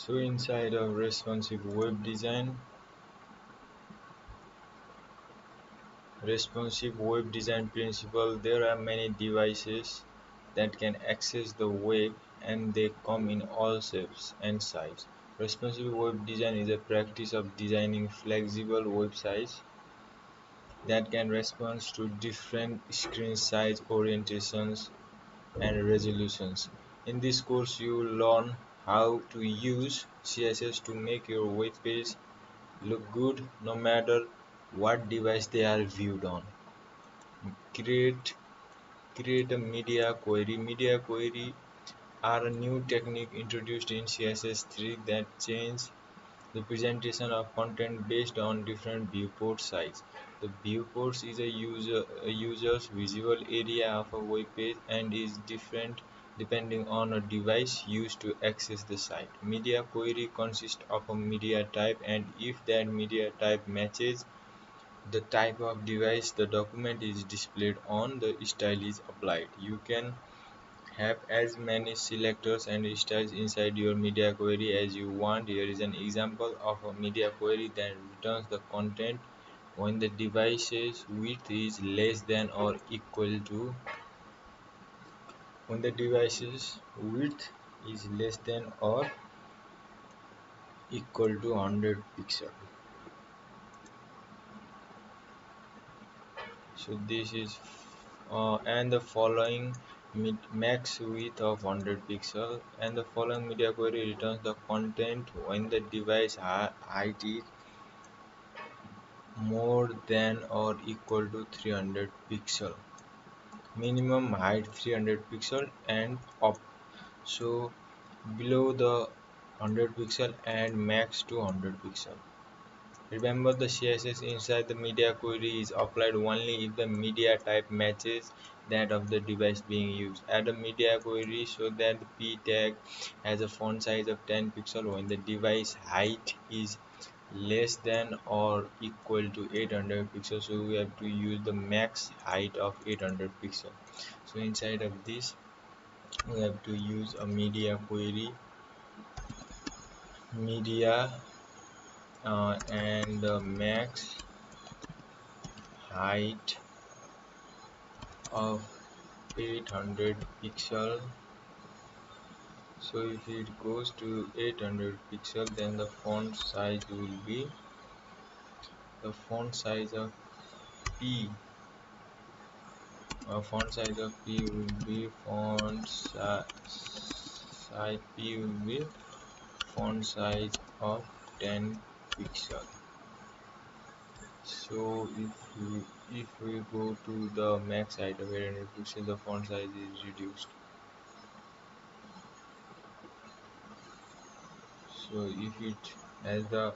So inside of responsive web design principle, there are many devices that can access the web, and they come in all shapes and sizes. Responsive web design is a practice of designing flexible websites that can respond to different screen size, orientations, and resolutions. In this course, you will learn how to use CSS to make your web page look good no matter what device they are viewed on. Create a media query. Media query are a new technique introduced in CSS3 that change the presentation of content based on different viewport size. The viewports is a user's visual area of a web page and is different depending on a device used to access the site. Media query consists of a media type, and if that media type matches the type of device the document is displayed on, the style is applied. You can have as many selectors and styles inside your media query as you want. Here is an example of a media query that returns the content when the device's width is less than or equal to 100 pixels. So this is and the following max width of 100 pixels, and the following media query returns the content when the device height is more than or equal to 300 pixel. Minimum height 300 pixel and up, so below the 100 pixel and max 200 pixel. Remember, the CSS inside the media query is applied only if the media type matches that of the device being used. Add a media query so that the p tag has a font size of 10 pixels when the device height is less than or equal to 800 pixels. So we have to use the max height of 800 pixels. So inside of this we have to use a media query, media and the max height of 800 pixel. So if it goes to 800 pixel, then the font size will be the font size of p font size of p will be font size p will be font size of 10 pixel. So if we go to the max height of 800 pixel, the font size is reduced. So if it has the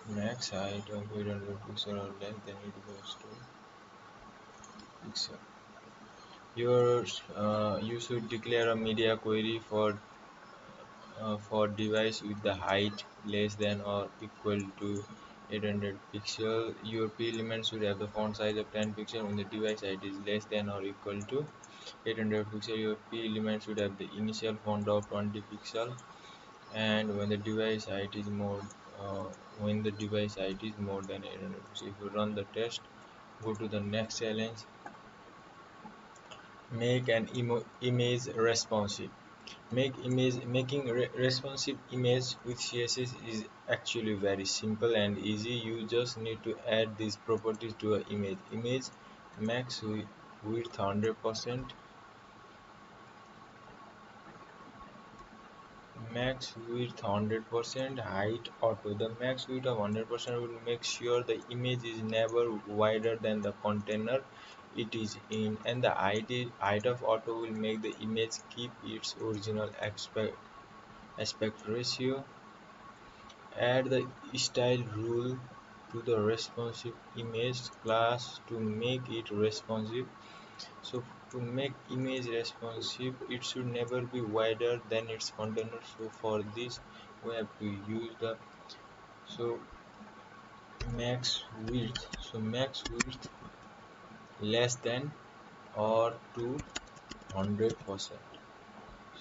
max height of 800 pixel or less, then it goes to pixel. You should declare a media query for device with the height less than or equal to 800 pixel. Your p element should have the font size of 10 pixel when the device height is less than or equal to 800 pixel. Your p element should have the initial font of 20 pixel, and when the device height is more than 800 pixel. If you run the test, go to the next challenge. Make an image responsive. Making responsive image with CSS is actually very simple and easy. You just need to add these properties to an image max width 100%, max width 100%, height auto. The max width of 100% will make sure the image is never wider than the container it is in, and the height of auto will make the image keep its original aspect ratio. Add the style rule to the responsive image class to make it responsive. So to make image responsive, it should never be wider than its container. So for this we have to use the max width. So max width less than or to 100%.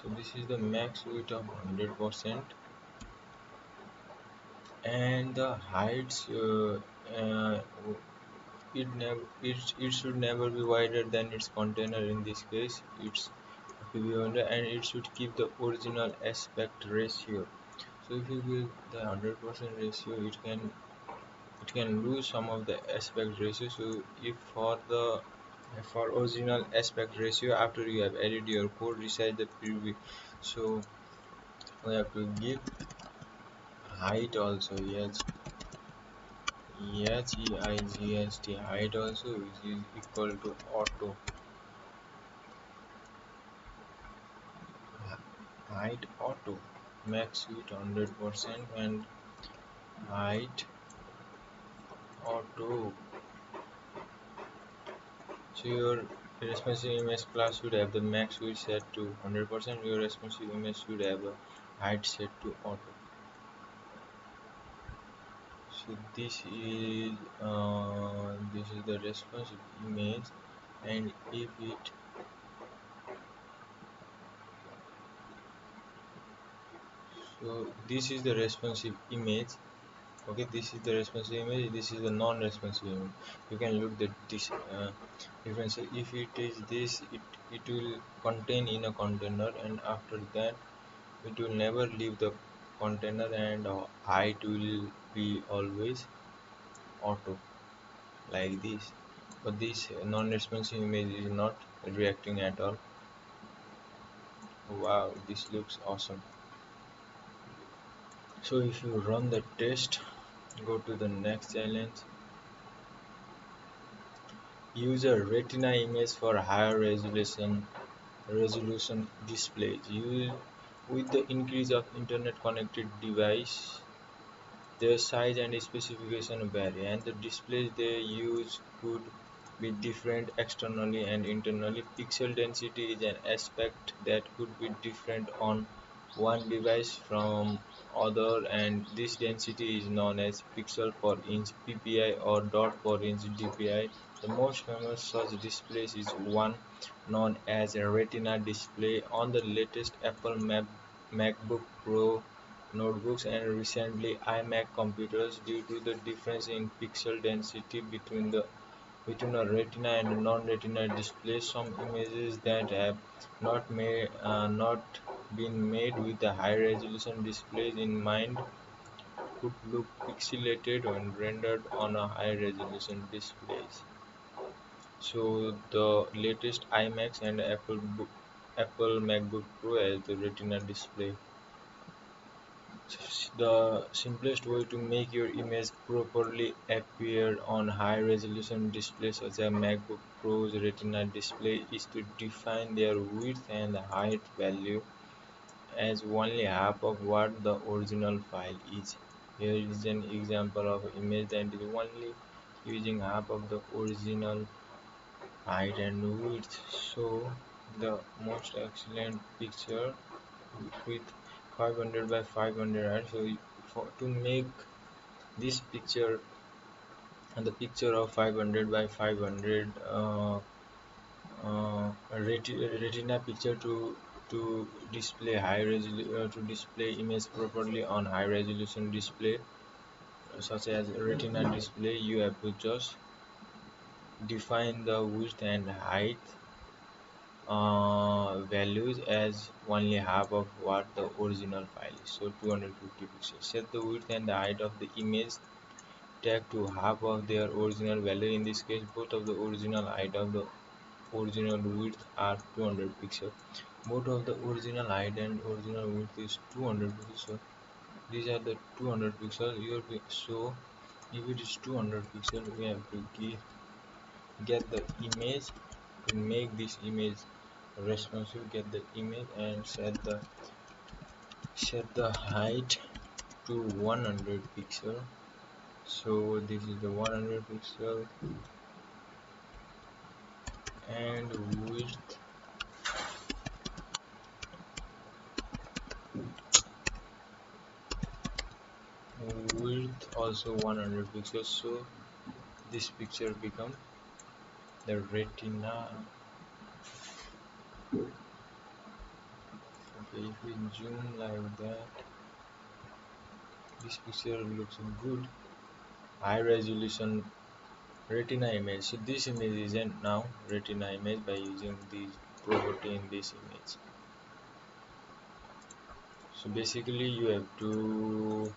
So this is the max width of 100%. and the heights it should never be wider than its container. In this case it's to be under, and it should keep the original aspect ratio. So if you give the 100% ratio, it can lose some of the aspect ratio. So if for original aspect ratio, after you have added your code, resize the preview. So we have to give height also. Yes, HEIGST height also, which is equal to auto height auto max width 100% and height auto. So your responsive image class should have the max width set to 100%. Your responsive image should have a height set to auto. So this is the responsive image, and if it so this is the responsive image. Okay, this is the responsive image. This is the non-responsive image. You can look at this difference. If it is this, it will contain in a container, and after that it will never leave the container, and height will be always auto like this. But this non-responsive image is not reacting at all. Wow, this looks awesome. So if you run the test, go to the next challenge. Use a Retina image for higher resolution displays. With the increase of internet connected device, their size and specification vary, and the displays they use could be different externally and internally. Pixel density is an aspect that could be different on one device from other, and this density is known as pixel per inch (ppi) or dot per inch (dpi). The most famous such displays is one known as a Retina display on the latest Apple MacBook Pro notebooks and recently iMac computers. Due to the difference in pixel density between a Retina and a non-Retina display, some images that have not been made with the high-resolution displays in mind could look pixelated when rendered on a high-resolution displays. So the latest iMacs and Apple MacBook Pro has the Retina display. The simplest way to make your image properly appear on high-resolution displays such as MacBook Pro's Retina display is to define their width and height value as only half of what the original file is. Here is an example of image that is only using half of the original height and width. So the most excellent picture with 500 by 500, right? So to make this picture and the picture of 500 by 500 retina picture to display to display image properly on high resolution display such as retina display, you have to just define the width and height values as only half of what the original file is. So 250 pixels. Set the width and the height of the image tag to half of their original value. In this case, both of the original height of the original width are 200 pixels. Both of the original height and original width is 200 pixels. So these are the 200 pixels. So if it is 200 pixels, we have to get the image to make this image responsive. Get the image and set the height to 100 pixel. So this is the 100 pixel, and width also 100 pixels. So this picture become the retina. Okay, if we zoom like that, This picture looks good. High resolution retina image. So this image isn't now retina image by using this property in this image. So basically you have to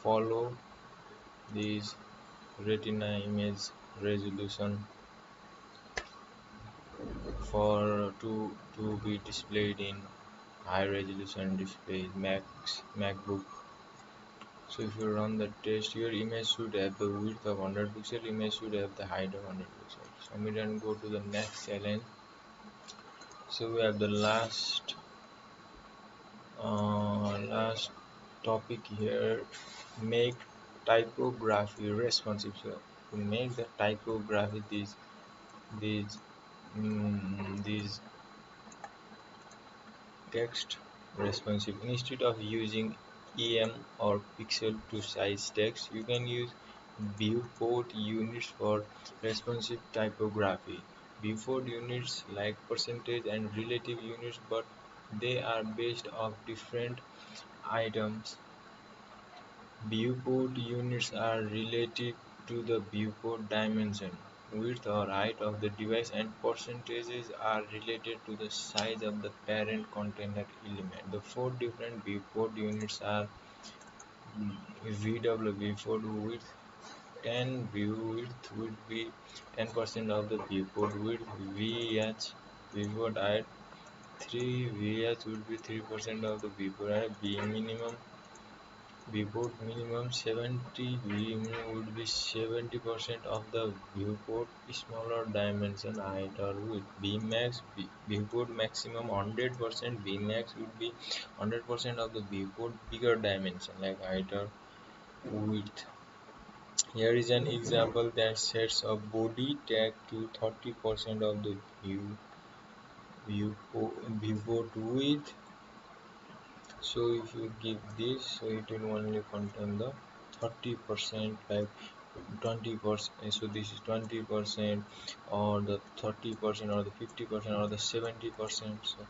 follow this retina image resolution for to be displayed in high resolution display MacBook. So if you run the test, your image should have the width of 100 pixel, image should have the height of 100 pixels. So we then go to the next challenge. So we have the last topic here, make typography responsive. So to make the typography these text responsive, instead of using em or pixel to size text, you can use viewport units for responsive typography. Viewport units like percentage and relative units, but they are based off different items. Viewport units are related to the viewport dimension, width or height of the device, and percentages are related to the size of the parent container element. The four different viewport units are VW viewport width, 10 view width would be 10% of the viewport width, VH viewport height, 3 VH would be 3% of the viewport height, V minimum viewport minimum 70 minimum would be 70% of the viewport smaller dimension height or width. Vmax viewport maximum 100%, Vmax would be 100% of the viewport bigger dimension like height or width. Here is an example that sets a body tag to 30% of the viewport width. So if you give this, so it will only contain the 30%, like 20%. So this is 20% or the 30% or the 50% or the 70%. So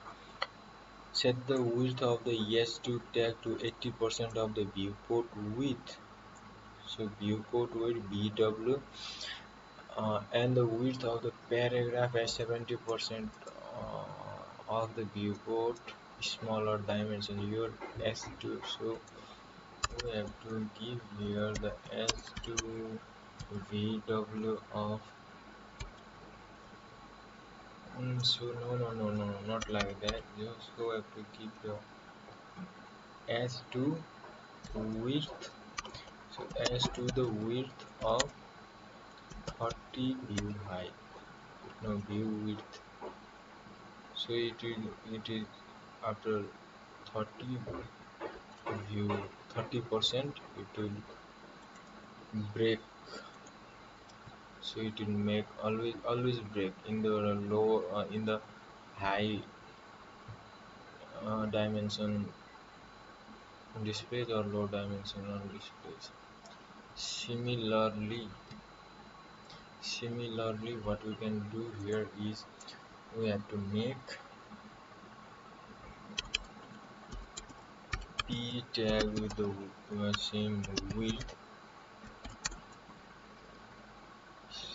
set the width of the S2 tag to 80% of the viewport width. So viewport width BW and the width of the paragraph as 70% of the viewport smaller dimension, your S2. So we have to give here the S2 VW of so no, not like that. Just so have to keep the S2 width. So S2 the width of 30 view height, no view width. So it is after 30 view 30% it will break. So it will make always break in the low in the high dimension displays or low dimensional displays. Similarly what we can do here is we have to make p tag with the same width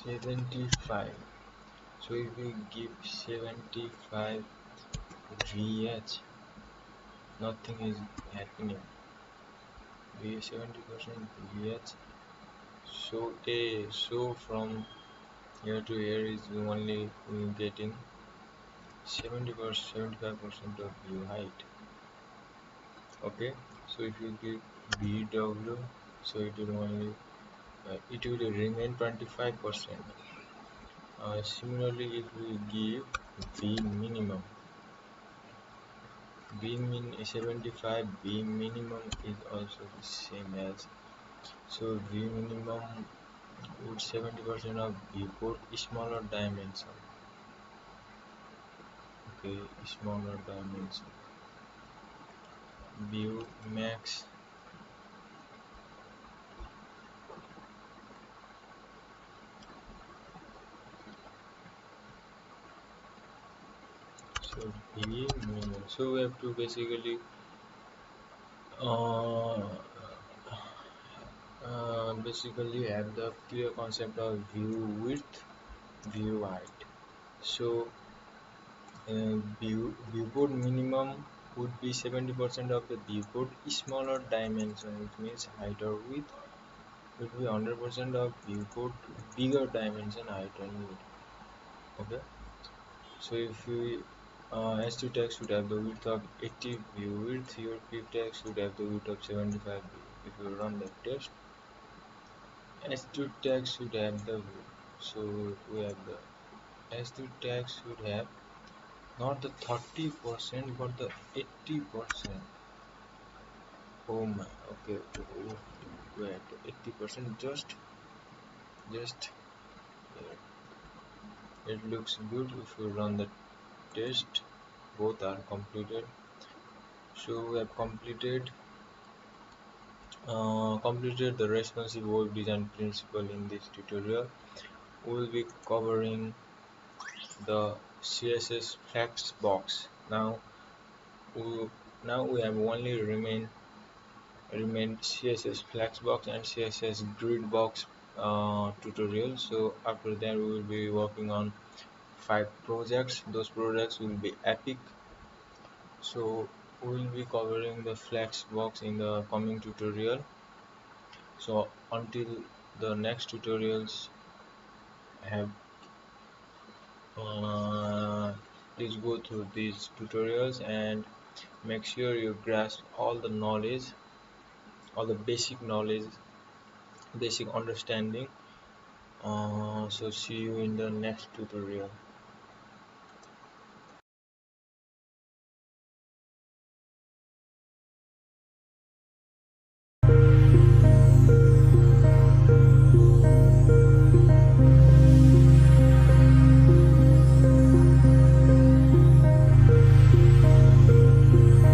75. So if we give 75 VH, nothing is happening. We 70% VH. So from here to here is only getting 75% of view height. Okay, so if you give BW, so it will only it will remain 25%. Similarly, if we give V minimum, V min 75, V minimum is also the same as. So V minimum would 70% of viewport smaller dimension. Okay, smaller dimension. View max. So V minimum. So we have to basically basically you have the clear concept of view width, view height. So viewport minimum would be 70% of the viewport smaller dimension, which means height or width would be 100% of viewport bigger dimension, height and width. Okay, so if you S2 text would have the width of 80 view width, your PIP text would have the width of 75 view. If you run the test, S2 text should have the width. So we have the S2 text should have not the 30% but the 80%. Oh my, okay, oh, wait, 80% just it looks good. If you run the test, both are completed. So we have completed the responsive web design principle. In this tutorial we will be covering the CSS flex box. We, now we have only remained CSS flexbox and CSS grid box tutorial. So after that we will be working on 5 projects. Those projects will be epic. So we will be covering the flexbox in the coming tutorial. So until the next tutorials have please go through these tutorials and make sure you grasp all the knowledge, all the basic knowledge, basic understanding. So see you in the next tutorial.